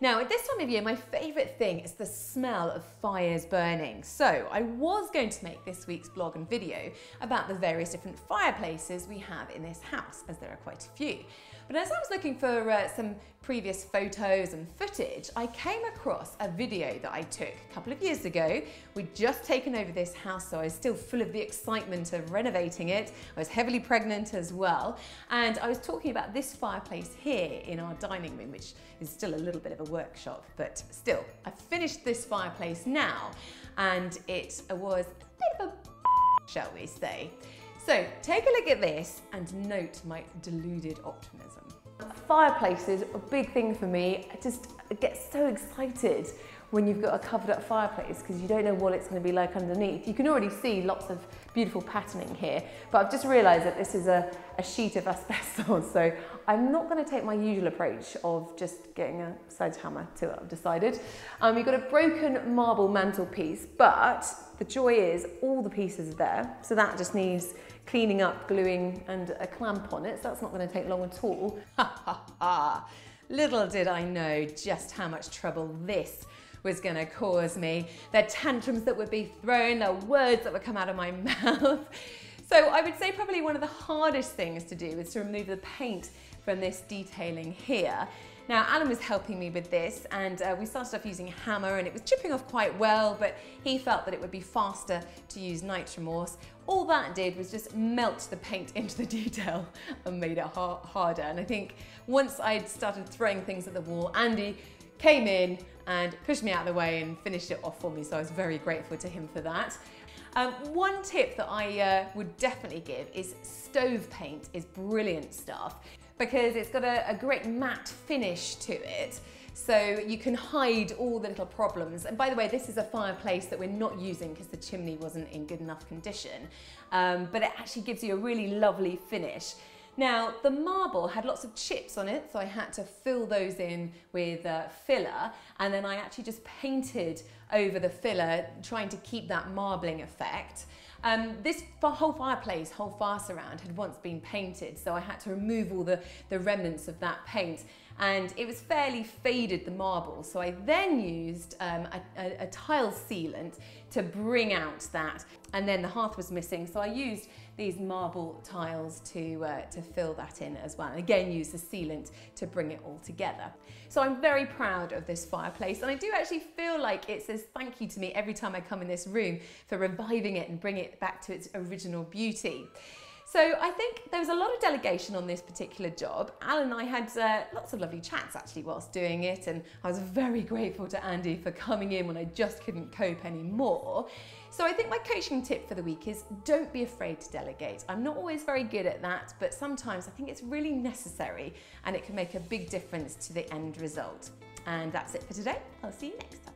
Now, at this time of year, my favourite thing is the smell of fires burning. So I was going to make this week's blog and video about the various different fireplaces we have in this house, as there are quite a few. But as I was looking for some previous photos and footage, I came across a video that I took a couple of years ago. We'd just taken over this house, so I was still full of the excitement of renovating it. I was heavily pregnant as well. And I was talking about this fireplace here in our dining room, which is still a little bit of a workshop, but still, I've finished this fireplace now, and it was a bit of a shall we say. So take a look at this and note my deluded optimism. Fireplace is a big thing for me. I just get so excited when you've got a covered up fireplace because you don't know what it's going to be like underneath. You can already see lots of beautiful patterning here, but I've just realised that this is a sheet of asbestos, so I'm not going to take my usual approach of just getting a sledgehammer to it, I've decided. You've got a broken marble mantelpiece, but the joy is all the pieces are there, so that just needs cleaning up, gluing and a clamp on it, so that's not going to take long at all. Ha ha ha! Little did I know just how much trouble this was going to cause me. The tantrums that would be thrown, the words that would come out of my mouth. So I would say probably one of the hardest things to do is to remove the paint from this detailing here. Now, Alan was helping me with this, and we started off using a hammer, and it was chipping off quite well, but he felt that it would be faster to use nitromorse. All that did was just melt the paint into the detail and made it harder. And I think once I'd started throwing things at the wall, Andy came in and pushed me out of the way and finished it off for me, so I was very grateful to him for that. One tip that I would definitely give is stove paint is brilliant stuff because it's got a great matte finish to it, so you can hide all the little problems. And by the way, this is a fireplace that we're not using because the chimney wasn't in good enough condition, but it actually gives you a really lovely finish. Now, the marble had lots of chips on it, so I had to fill those in with filler, and then I actually just painted over the filler, trying to keep that marbling effect. This whole fireplace, whole fire surround, had once been painted, so I had to remove all the remnants of that paint, and it was fairly faded, the marble, so I then used a tile sealant to bring out that, and then the hearth was missing, so I used these marble tiles to fill that in as well, and again use the sealant to bring it all together. So I'm very proud of this fireplace, and I do actually feel like it says thank you to me every time I come in this room for reviving it and bringing it back to its original beauty. So I think there was a lot of delegation on this particular job. Alan and I had lots of lovely chats actually whilst doing it, and I was very grateful to Andy for coming in when I just couldn't cope anymore. So I think my coaching tip for the week is don't be afraid to delegate. I'm not always very good at that, but sometimes I think it's really necessary and it can make a big difference to the end result. And that's it for today. I'll see you next time.